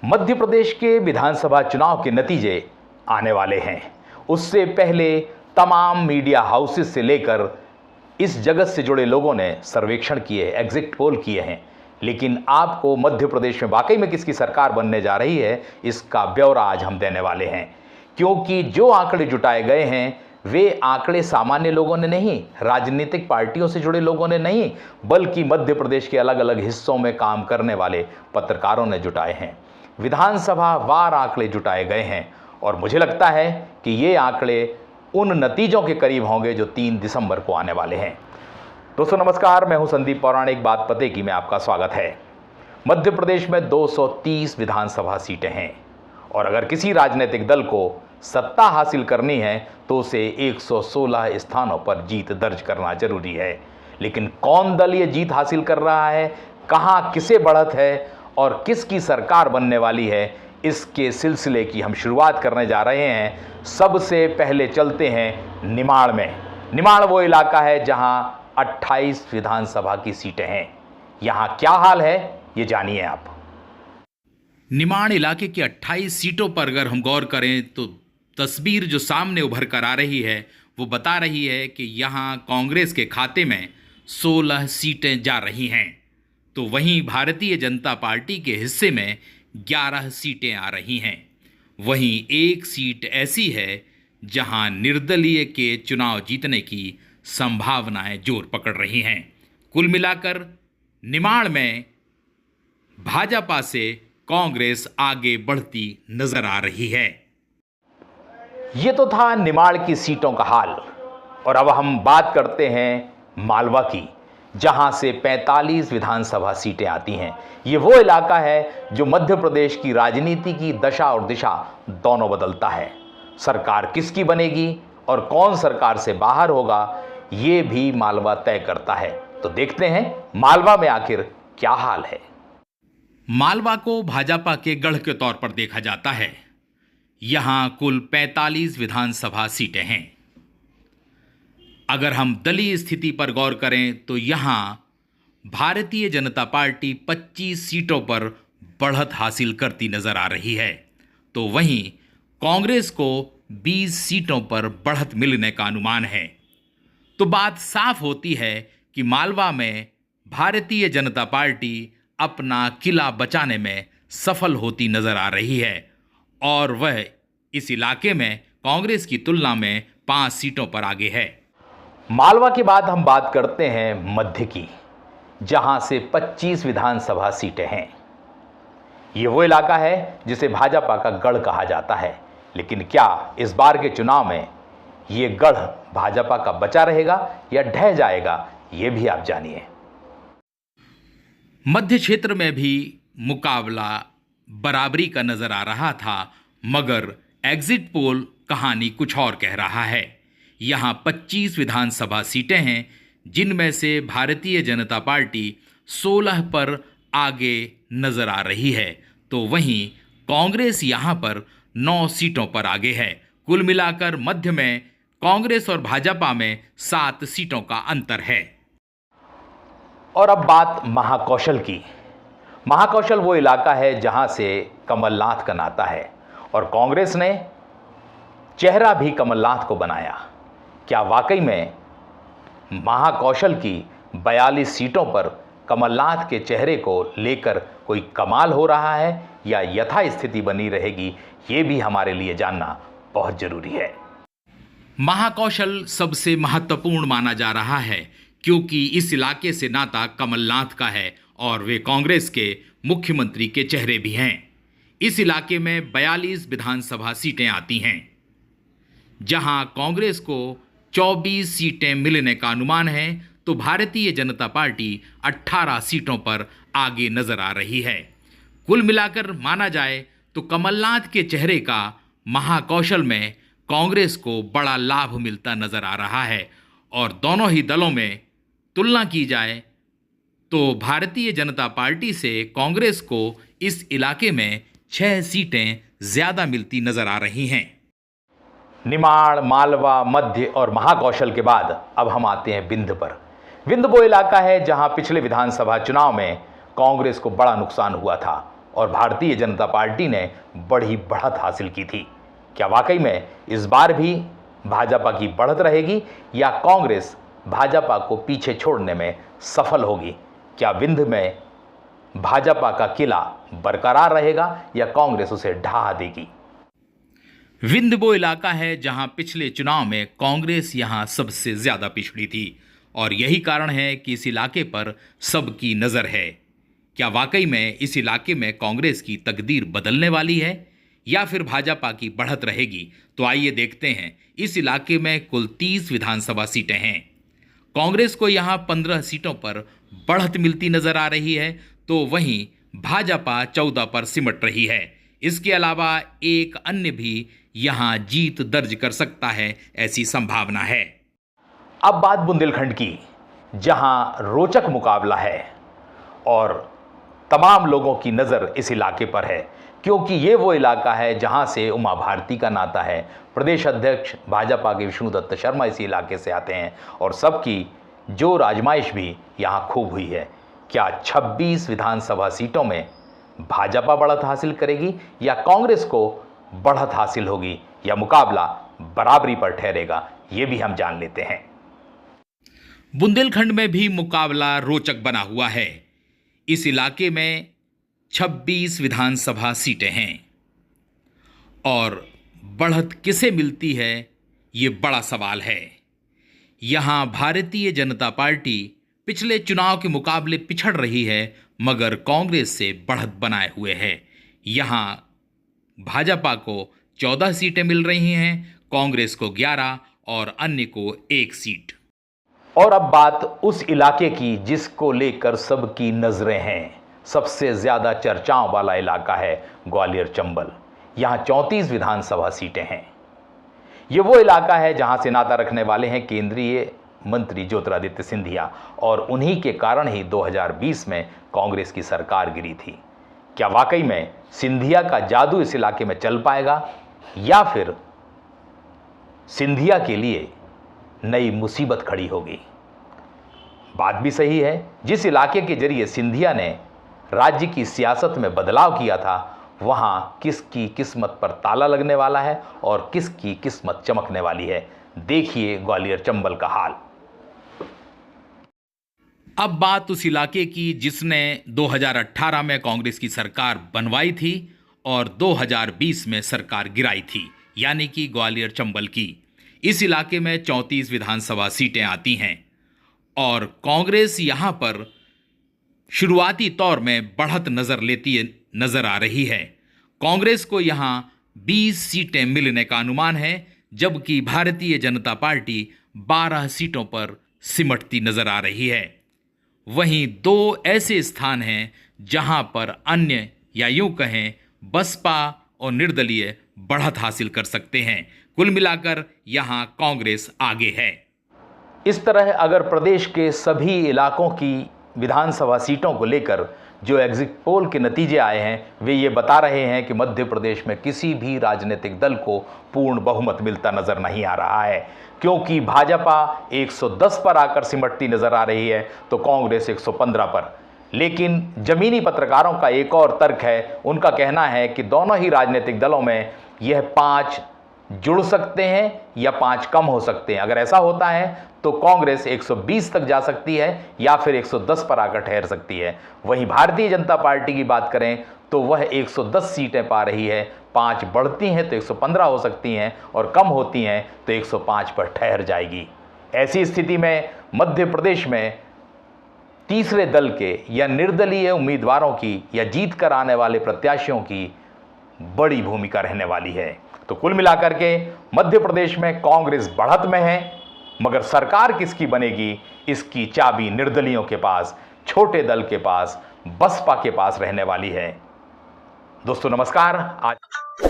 मध्य प्रदेश के विधानसभा चुनाव के नतीजे आने वाले हैं। उससे पहले तमाम मीडिया हाउसेस से लेकर इस जगत से जुड़े लोगों ने सर्वेक्षण किए, एग्जिट पोल किए हैं, लेकिन आपको मध्य प्रदेश में वाकई में किसकी सरकार बनने जा रही है, इसका ब्यौरा आज हम देने वाले हैं। क्योंकि जो आंकड़े जुटाए गए हैं वे आंकड़े सामान्य लोगों ने नहीं, राजनीतिक पार्टियों से जुड़े लोगों ने नहीं, बल्कि मध्य प्रदेश के अलग अलग हिस्सों में काम करने वाले पत्रकारों ने जुटाए हैं। विधानसभा वार आंकड़े जुटाए गए हैं और मुझे लगता है कि ये आंकड़े उन नतीजों के करीब होंगे जो 3 दिसंबर को आने वाले हैं। दोस्तों नमस्कार, मैं हूं संदीप पौराणिक। बात पते की में आपका स्वागत है। मध्य प्रदेश में 230 विधानसभा सीटें हैं और अगर किसी राजनीतिक दल को सत्ता हासिल करनी है तो उसे 116 स्थानों पर जीत दर्ज करना जरूरी है। लेकिन कौन दल ये जीत हासिल कर रहा है, कहां किसे बढ़त है और किसकी सरकार बनने वाली है, इसके सिलसिले की हम शुरुआत करने जा रहे हैं। सबसे पहले चलते हैं निमाड़ में। निमाड़ वो इलाका है जहां 28 विधानसभा की सीटें हैं। यहां क्या हाल है ये जानिए आप। निमाड़ इलाके की 28 सीटों पर अगर हम गौर करें तो तस्वीर जो सामने उभर कर आ रही है वो बता रही है कि यहाँ कांग्रेस के खाते में 16 सीटें जा रही हैं, तो वहीं भारतीय जनता पार्टी के हिस्से में 11 सीटें आ रही हैं। वहीं एक सीट ऐसी है जहां निर्दलीय के चुनाव जीतने की संभावनाएं जोर पकड़ रही हैं। कुल मिलाकर निमाड़ में भाजपा से कांग्रेस आगे बढ़ती नजर आ रही है। ये तो था निमाड़ की सीटों का हाल और अब हम बात करते हैं मालवा की, जहां से 45 विधानसभा सीटें आती हैं। ये वो इलाका है जो मध्य प्रदेश की राजनीति की दशा और दिशा दोनों बदलता है। सरकार किसकी बनेगी और कौन सरकार से बाहर होगा ये भी मालवा तय करता है। तो देखते हैं मालवा में आखिर क्या हाल है। मालवा को भाजपा के गढ़ के तौर पर देखा जाता है। यहां कुल 45 विधानसभा सीटें हैं। अगर हम दलीय स्थिति पर गौर करें तो यहां भारतीय जनता पार्टी 25 सीटों पर बढ़त हासिल करती नजर आ रही है, तो वहीं कांग्रेस को 20 सीटों पर बढ़त मिलने का अनुमान है। तो बात साफ होती है कि मालवा में भारतीय जनता पार्टी अपना किला बचाने में सफल होती नजर आ रही है और वह इस इलाके में कांग्रेस की तुलना में 5 सीटों पर आगे है। मालवा के बाद हम बात करते हैं मध्य की, जहां से 25 विधानसभा सीटें हैं। ये वो इलाका है जिसे भाजपा का गढ़ कहा जाता है, लेकिन क्या इस बार के चुनाव में ये गढ़ भाजपा का बचा रहेगा या ढह जाएगा, ये भी आप जानिए। मध्य क्षेत्र में भी मुकाबला बराबरी का नजर आ रहा था, मगर एग्जिट पोल कहानी कुछ और कह रहा है। यहां 25 विधानसभा सीटें हैं, जिनमें से भारतीय जनता पार्टी 16 पर आगे नजर आ रही है, तो वहीं कांग्रेस यहां पर 9 सीटों पर आगे है। कुल मिलाकर मध्य में कांग्रेस और भाजपा में 7 सीटों का अंतर है। और अब बात महाकौशल की। महाकौशल वो इलाका है जहां से कमलनाथ का नाता है और कांग्रेस ने चेहरा भी कमलनाथ को बनाया। क्या वाकई में महाकौशल की 42 सीटों पर कमलनाथ के चेहरे को लेकर कोई कमाल हो रहा है या यथास्थिति बनी रहेगी, ये भी हमारे लिए जानना बहुत जरूरी है। महाकौशल सबसे महत्वपूर्ण माना जा रहा है क्योंकि इस इलाके से नाता कमलनाथ का है और वे कांग्रेस के मुख्यमंत्री के चेहरे भी हैं। इस इलाके में 42 विधानसभा सीटें आती हैं, जहां कांग्रेस को 24 सीटें मिलने का अनुमान है, तो भारतीय जनता पार्टी 18 सीटों पर आगे नजर आ रही है। कुल मिलाकर माना जाए तो कमलनाथ के चेहरे का महाकौशल में कांग्रेस को बड़ा लाभ मिलता नजर आ रहा है और दोनों ही दलों में तुलना की जाए तो भारतीय जनता पार्टी से कांग्रेस को इस इलाके में 6 सीटें ज्यादा मिलती नजर आ रही हैं। निमाड़, मालवा, मध्य और महाकौशल के बाद अब हम आते हैं विंध्य पर। विंध्य वो इलाका है जहां पिछले विधानसभा चुनाव में कांग्रेस को बड़ा नुकसान हुआ था और भारतीय जनता पार्टी ने बड़ी बढ़त हासिल की थी। क्या वाकई में इस बार भी भाजपा की बढ़त रहेगी या कांग्रेस भाजपा को पीछे छोड़ने में सफल होगी? क्या विंध्य में भाजपा का किला बरकरार रहेगा या कांग्रेस उसे ढहा देगी? विंध्य वो इलाका है जहां पिछले चुनाव में कांग्रेस यहां सबसे ज्यादा पिछड़ी थी और यही कारण है कि इस इलाके पर सबकी नजर है। क्या वाकई में इस इलाके में कांग्रेस की तकदीर बदलने वाली है या फिर भाजपा की बढ़त रहेगी? तो आइए देखते हैं। इस इलाके में कुल 30 विधानसभा सीटें हैं। कांग्रेस को यहां 15 सीटों पर बढ़त मिलती नजर आ रही है, तो वहीं भाजपा 14 पर सिमट रही है। इसके अलावा एक अन्य भी यहां जीत दर्ज कर सकता है, ऐसी संभावना है। अब बात बुंदेलखंड की, जहां रोचक मुकाबला है और तमाम लोगों की नज़र इस इलाके पर है, क्योंकि ये वो इलाका है जहां से उमा भारती का नाता है। प्रदेश अध्यक्ष भाजपा के विष्णुदत्त शर्मा इसी इलाके से आते हैं और सबकी जोर आजमाइश भी यहां खूब हुई है। क्या 26 विधानसभा सीटों में भाजपा बढ़त हासिल करेगी या कांग्रेस को बढ़त हासिल होगी, या मुकाबला बराबरी पर ठहरेगा? ये भी हम जान लेते हैं। बुंदेलखंड में भी मुकाबला रोचक बना हुआ है। इस इलाके में 26 विधानसभा सीटें हैं और बढ़त किसे मिलती है, ये बड़ा सवाल है। यहां भारतीय जनता पार्टी पिछले चुनाव के मुकाबले पिछड़ रही है, मगर कांग्रेस से बढ़त बनाए हुए है। यहां भाजपा को 14 सीटें मिल रही हैं, कांग्रेस को 11 और अन्य को 1 सीट। और अब बात उस इलाके की जिसको लेकर सबकी नजरें हैं। सबसे ज्यादा चर्चाओं वाला इलाका है ग्वालियर चंबल। यहां 34 विधानसभा सीटें हैं। ये वो इलाका है जहां से नाता रखने वाले हैं केंद्रीय मंत्री ज्योतिरादित्य सिंधिया, और उन्हीं के कारण ही 2020 में कांग्रेस की सरकार गिरी थी। क्या वाकई में सिंधिया का जादू इस इलाके में चल पाएगा या फिर सिंधिया के लिए नई मुसीबत खड़ी होगी? बात भी सही है। जिस इलाके के जरिए सिंधिया ने राज्य की सियासत में बदलाव किया था, वहां किसकी किस्मत पर ताला लगने वाला है और किसकी किस्मत चमकने वाली है, देखिए ग्वालियर चंबल का हाल। अब बात उस इलाके की जिसने 2018 में कांग्रेस की सरकार बनवाई थी और 2020 में सरकार गिराई थी, यानी कि ग्वालियर चंबल की। इस इलाके में 34 विधानसभा सीटें आती हैं और कांग्रेस यहां पर शुरुआती तौर में बढ़त नजर आ रही है। कांग्रेस को यहां 20 सीटें मिलने का अनुमान है, जबकि भारतीय जनता पार्टी 12 सीटों पर सिमटती नजर आ रही है। वहीं 2 ऐसे स्थान हैं जहां पर अन्य, या यूं कहें बसपा और निर्दलीय, बढ़त हासिल कर सकते हैं। कुल मिलाकर यहां कांग्रेस आगे है। इस तरह अगर प्रदेश के सभी इलाकों की विधानसभा सीटों को लेकर जो एग्जिट पोल के नतीजे आए हैं, वे ये बता रहे हैं कि मध्य प्रदेश में किसी भी राजनीतिक दल को पूर्ण बहुमत मिलता नजर नहीं आ रहा है, क्योंकि भाजपा 110 पर आकर सिमटती नजर आ रही है तो कांग्रेस 115 पर। लेकिन जमीनी पत्रकारों का एक और तर्क है। उनका कहना है कि दोनों ही राजनीतिक दलों में यह 5 जुड़ सकते हैं या 5 कम हो सकते हैं। अगर ऐसा होता है तो कांग्रेस 120 तक जा सकती है या फिर 110 पर आकर ठहर सकती है। वहीं भारतीय जनता पार्टी की बात करें तो वह 110 सीटें पा रही है। 5 बढ़ती हैं तो 115 हो सकती हैं और कम होती हैं तो 105 पर ठहर जाएगी। ऐसी स्थिति में मध्य प्रदेश में तीसरे दल के या निर्दलीय उम्मीदवारों की या जीत कर आने वाले प्रत्याशियों की बड़ी भूमिका रहने वाली है। तो कुल मिलाकर के मध्य प्रदेश में कांग्रेस बढ़त में है, मगर सरकार किसकी बनेगी, इसकी चाबी निर्दलियों के पास, छोटे दल के पास, बसपा के पास रहने वाली है। दोस्तों नमस्कार। आज